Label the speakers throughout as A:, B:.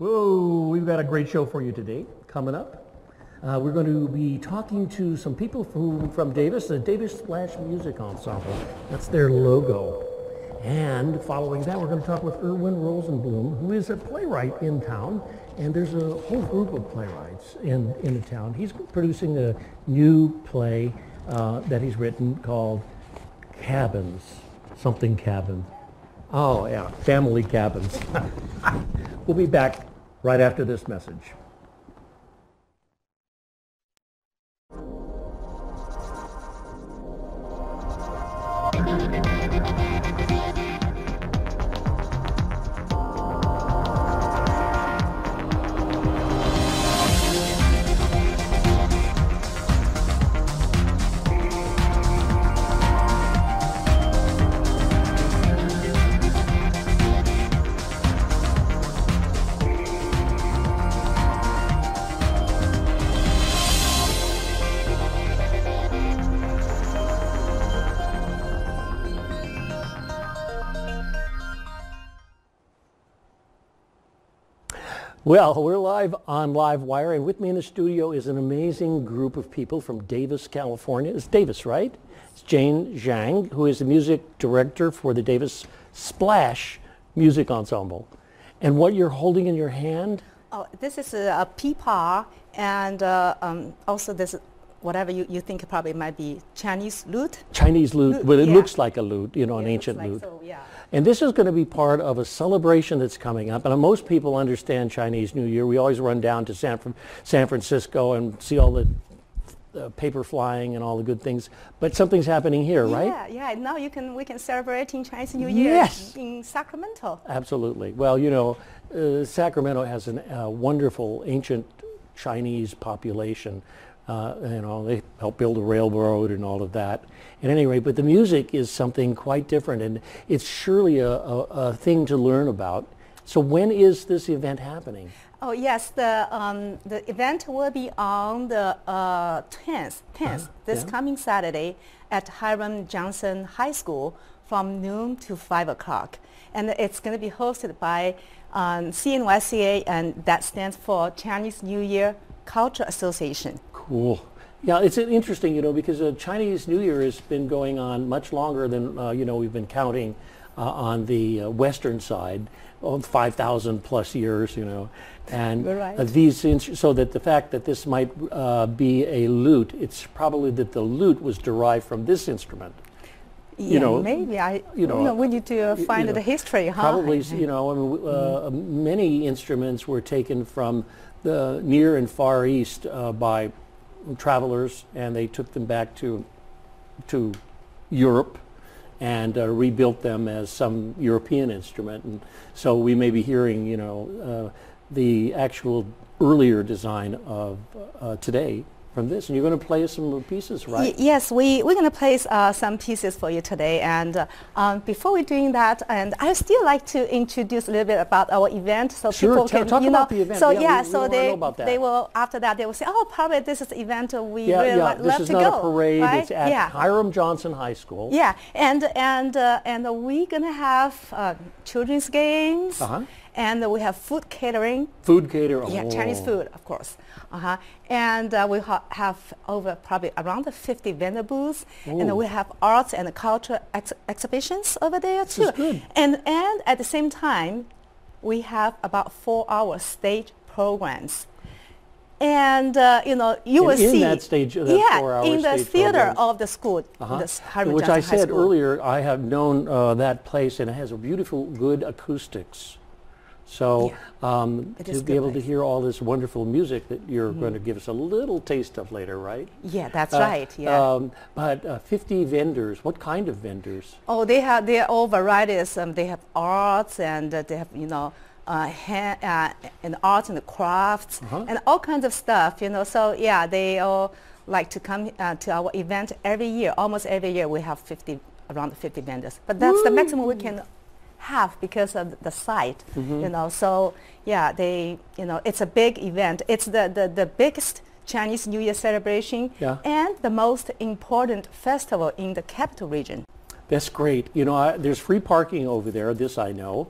A: Whoa, we've got a great show for you today. Coming up, we're going to be talking to some people from Davis, the Davis Splash Music Ensemble. That's their logo. And following that, we're going to talk with Erwin Rosenblum, who is a playwright in town. And there's a whole group of playwrights in the town. He's producing a new play that he's written called Cabins, something Cabin. Oh yeah, Family Cabins. We'll be back right after this message. Well, we're live on Livewire, and with me in the studio is an amazing group of people from Davis, California. It's Davis, right? It's Jane Zhang, who is the music director for the Davis Splash Music Ensemble. And what you're holding in your hand?
B: Oh, this is a peepaw, and also this, whatever you think probably might be Chinese lute.
A: Chinese lute, but it looks like a lute, you know, an ancient
B: like
A: lute.
B: So, yeah.
A: And this is going to be part of a celebration that's coming up. And most people understand Chinese New Year. We always run down to San Francisco and see all the paper flying and all the good things. But something's happening here, right?
B: Yeah. Now we can celebrate in Chinese New Year in Sacramento.
A: Absolutely. Well, you know, Sacramento has a wonderful ancient Chinese population. You know, they helped build a railroad and all of that. At any rate, but the music is something quite different, and it's surely a thing to learn about. So when is this event happening?
B: Oh yes, the event will be on the 10th, this coming Saturday at Hiram Johnson High School from noon to 5 o'clock. And it's going to be hosted by CNYCA, and that stands for Chinese New Year Culture Association.
A: Cool. Yeah, it's interesting, you know, because Chinese New Year has been going on much longer than, you know, we've been counting on the western side, 5,000 plus years, you know. And so that the fact that this might be a lute, it's probably that the lute was derived from this instrument.
B: Yeah, maybe. We need to find the history, huh?
A: Probably, you know, I mean, many instruments were taken from the Near and Far East by travelers, and they took them back to Europe and rebuilt them as some European instrument. And so we may be hearing, you know, the actual earlier design of today from this. And you're going to play us some pieces, right?
B: Yes, we're going to play some pieces for you today. And before we're doing that, and I still like to introduce a little bit about our event, so people can,
A: talk about the event.
B: So
A: we
B: they will, after that, they will say, oh, probably this is the event we
A: This
B: really love to go.
A: This is not a parade.
B: Right?
A: It's at Hiram Johnson High School.
B: Yeah, and we're going to have children's games. And we have food catering.
A: Food catering.
B: Yeah, Chinese food, of course. And we have over probably around 50 vendor booths. And we have arts and culture exhibitions over there too.
A: This is good.
B: And at the same time, we have about 4-hour stage programs. And you know, you will see
A: that stage, that 4-hour
B: in the
A: stage
B: theater
A: programs.
B: of the school,
A: which I said earlier. I have known that place, and it has a beautiful, good acoustics. So to be able to hear all this wonderful music that you're going to give us a little taste of later, right?
B: Yeah, that's right. Yeah.
A: But 50 vendors. What kind of vendors?
B: Oh, they are all varieties. They have arts, and they have, you know, and arts and crafts and all kinds of stuff. You know, so yeah, they all like to come to our event every year. Almost every year we have around 50 vendors. But that's the maximum we can have because of the site, you know. So yeah, it's a big event. It's the biggest Chinese New Year celebration and the most important festival in the capital region.
A: That's great. You know, there's free parking over there. This I know,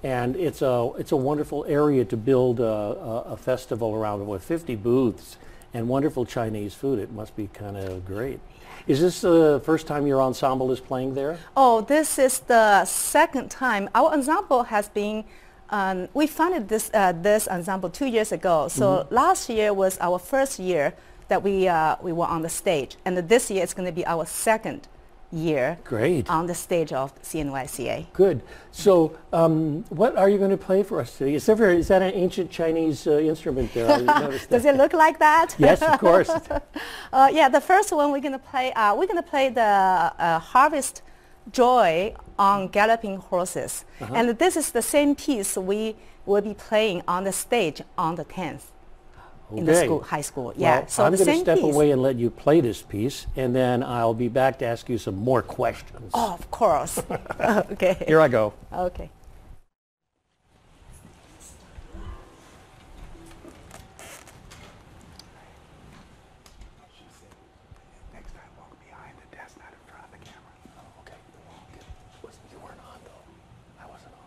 A: and it's a wonderful area to build a festival around with 50 booths and wonderful Chinese food. It must be kind of great. Is this the first time your ensemble is playing there?
B: Oh, this is the second time. Our ensemble has been. We founded this ensemble 2 years ago. So last year was our first year that we were on the stage, and this year it's going to be our second year
A: Great.
B: On the stage of CNYCA.
A: Good. So what are you going to play for us today? Is that an ancient Chinese instrument there? I noticed that.
B: Does it look like that?
A: Yes, of course.
B: Yeah, the first one we're going to play the Harvest Joy on Galloping Horses. And this is the same piece we will be playing on the stage on the 10th. In the school, high school, yeah.
A: Well,
B: so
A: I'm
B: the
A: going to
B: same
A: step
B: piece.
A: away and let you play this piece, and then I'll be back to ask you some more questions.
B: Oh, of course. Okay.
A: Here I go.
B: Okay.
C: Next time, walk behind the desk, not in front of the camera.
A: Oh, okay. You weren't on, though. I wasn't on.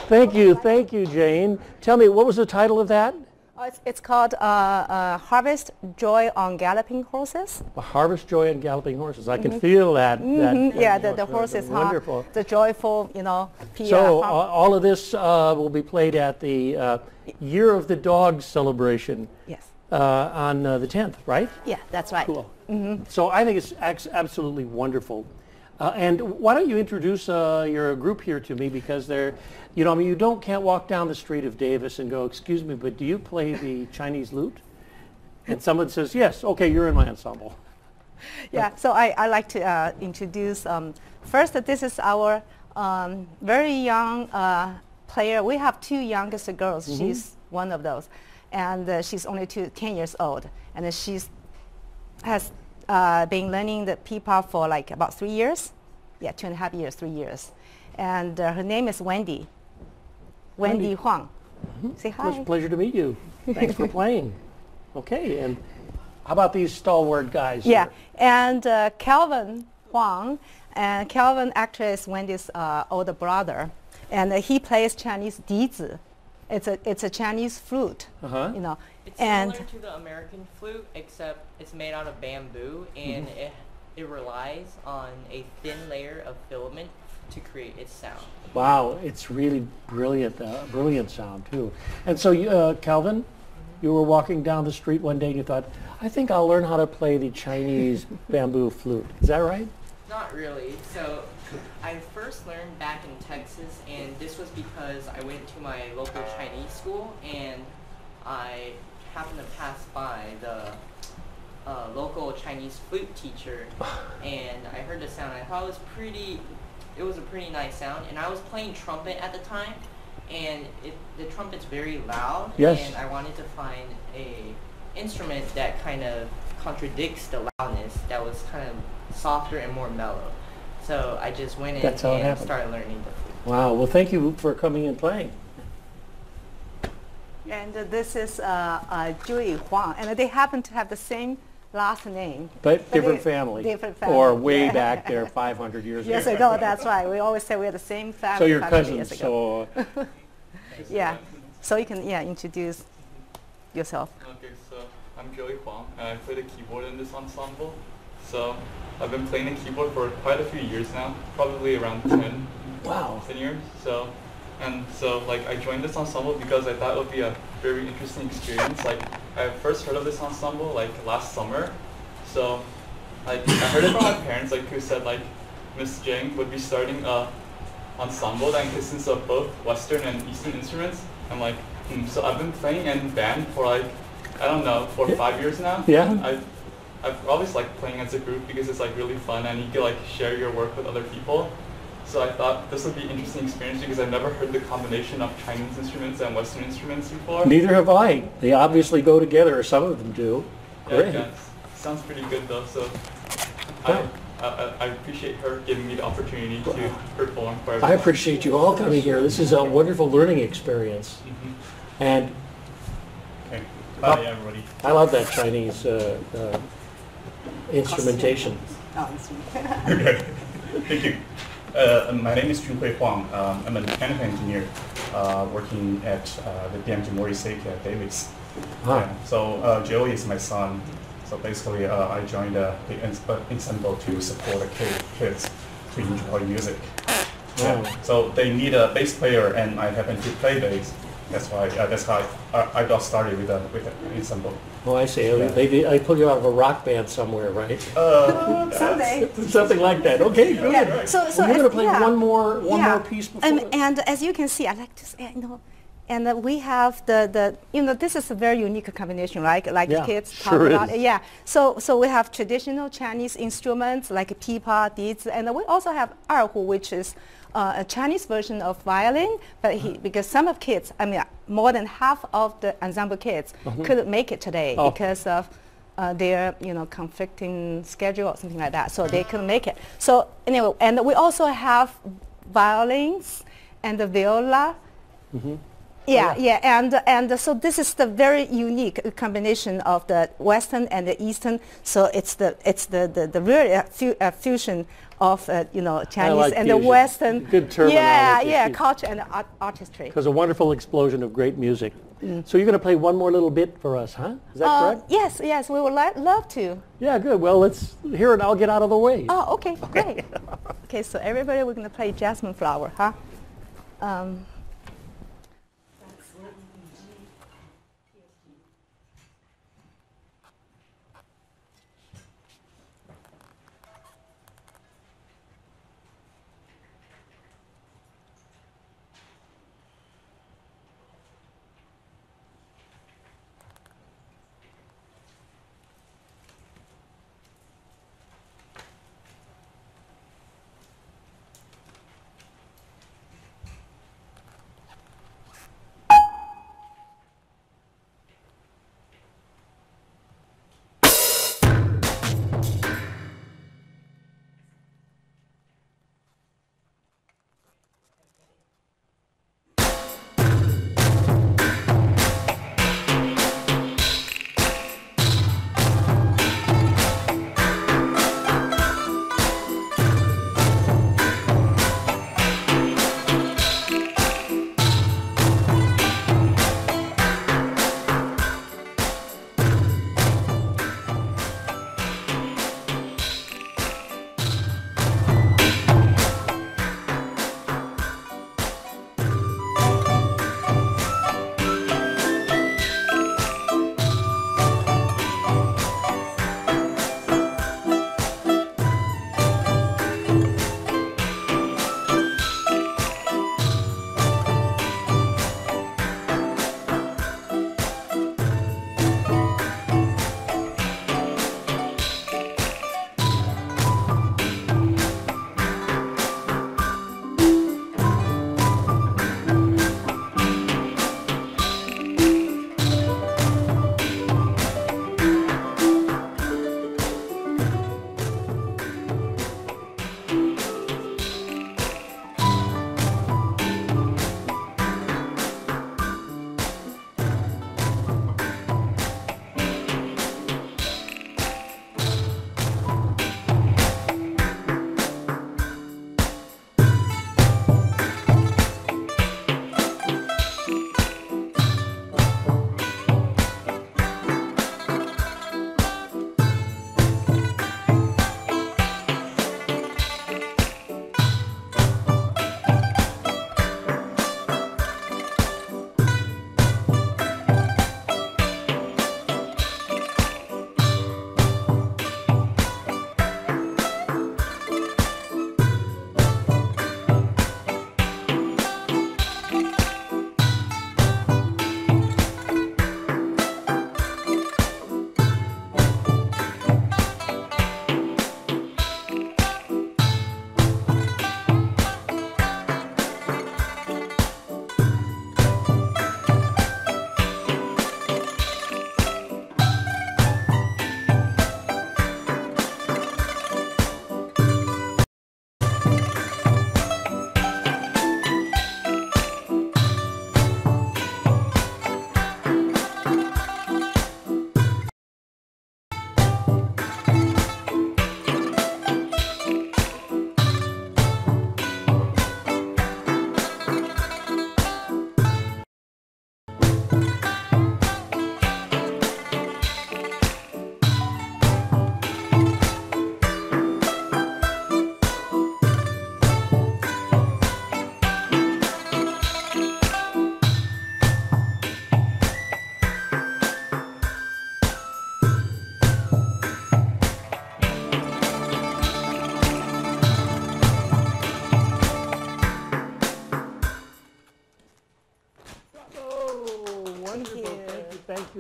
A: Thank you, Jane. Tell me, what was the title of that?
B: It's called Harvest Joy on Galloping Horses.
A: Harvest Joy on Galloping Horses. I can feel that.
B: Yeah, the horses,
A: wonderful.
B: The joyful,
A: So all of this will be played at the Year of the Dog celebration.
B: Yes.
A: On the 10th, right?
B: Yeah, that's right.
A: Cool. So I think it's absolutely wonderful. And why don't you introduce your group here to me, because they're, you can't walk down the street of Davis and go, excuse me, but do you play the Chinese lute? And someone says, yes, okay, you're in my ensemble.
B: Yeah, so I like to introduce, first, this is our very young player. We have two youngest girls. She's one of those. And she's only 10 years old. And she has been learning the P-pop for like about 3 years. Yeah, 2.5 years, 3 years. And her name is Wendy. Wendy Huang. Say hi.
A: It's a pleasure to meet you. Thanks for playing. Okay, and how about these stalwart guys?
B: Yeah,
A: here?
B: and Calvin Huang. And Calvin actually is Wendy's older brother. And he plays Chinese dizi. It's a Chinese flute,
D: It's similar to the American flute, except it's made out of bamboo, and it relies on a thin layer of filament to create its sound.
A: Wow, it's really brilliant, brilliant sound too. And so, Calvin, you were walking down the street one day and you thought, I think I'll learn how to play the Chinese bamboo flute. Is that right?
D: Not really. So I first learned back in Texas, and this was because I went to my local Chinese school, and I happened to pass by the local Chinese flute teacher, and I heard the sound. I thought it was a pretty nice sound, and I was playing trumpet at the time, and the trumpet's very loud, and I wanted to find a instrument that kind of contradicts the loudness, that was kind of softer and more mellow. So I just went in and started learning the flute.
A: Wow, well thank you for coming and playing.
B: And this is Julie Huang, and they happen to have the same last name.
A: But different family.
B: Different family.
A: Or way back there 500 years
B: Yes,
A: ago.
B: ago, that's right. We always say we're the same family.
A: So you're
B: 500 years
A: cousins,
B: ago.
A: so...
B: Yeah, so you can introduce yourself.
E: Okay, so I'm Joey Huang, and I play the keyboard in this ensemble. So I've been playing the keyboard for quite a few years now, probably around 10 years. So I joined this ensemble because I thought it would be a very interesting experience. Like, I first heard of this ensemble like last summer. So I heard it from my parents, like, who said like Miss Jing would be starting a ensemble that consists of both Western and Eastern instruments. I'm like, So I've been playing in band for like, I don't know, 4 or 5 years now.
A: Yeah.
E: I've always liked playing as a group because it's like really fun and you can like share your work with other people. So I thought this would be an interesting experience because I've never heard the combination of Chinese instruments and Western instruments before.
A: Neither have I. They obviously go together, or some of them do. Great.
E: Yeah, sounds pretty good though. So I appreciate her giving me the opportunity to perform for everyone.
A: I appreciate you all coming here. This is a wonderful learning experience. And
F: okay. Bye, everybody.
A: I love that Chinese instrumentation.
F: Okay. Thank you. My name is Junhui Huang. I'm a mechanical engineer working at the DMG Morisake at Davis. Yeah. So Joey is my son. So basically, I joined the Ensemble to support the kids to enjoy music. Yeah. So they need a bass player, and I happen to play bass. That's how I got started with the Ensemble.
A: Oh, I see. Yeah. They pulled you out of a rock band somewhere, right?
B: Someday.
A: Something like that. Okay, good.
B: Yeah. So
A: we're going to play one more piece before.
B: And as you can see, I like to say, and we have the this is a very unique combination, right? Like the kids talk about it. Yeah. So we have traditional Chinese instruments like pipa, dizi, and we also have erhu, which is a Chinese version of violin, but because some of kids, more than half of the ensemble kids couldn't make it today because of their conflicting schedule or something like that, so they couldn't make it. So anyway, and we also have violins and the viola. Yeah, yeah, and so this is the very unique combination of the Western and the Eastern. So it's the real fusion of Chinese
A: like
B: and
A: fusion.
B: the Western.
A: Good terminology.
B: Yeah, yeah, culture and artistry.
A: Because a wonderful explosion of great music. So you're going to play one more little bit for us, huh? Is that correct?
B: Yes, yes, we would love to.
A: Yeah, good. Well, let's hear it. I'll get out of the way.
B: Oh, okay, great. Okay, so everybody, we're going to play Jasmine Flower, huh?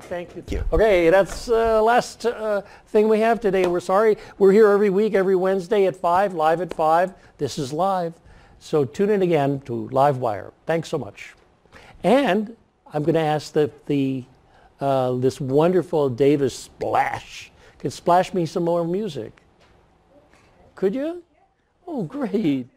A: Thank you. Okay, that's last thing we have today. We're sorry. We're here every week, every Wednesday at 5, live at 5. This is live. So tune in again to Livewire. Thanks so much. And I'm going to ask this wonderful Davis Splash could splash me some more music. Could you? Oh, great.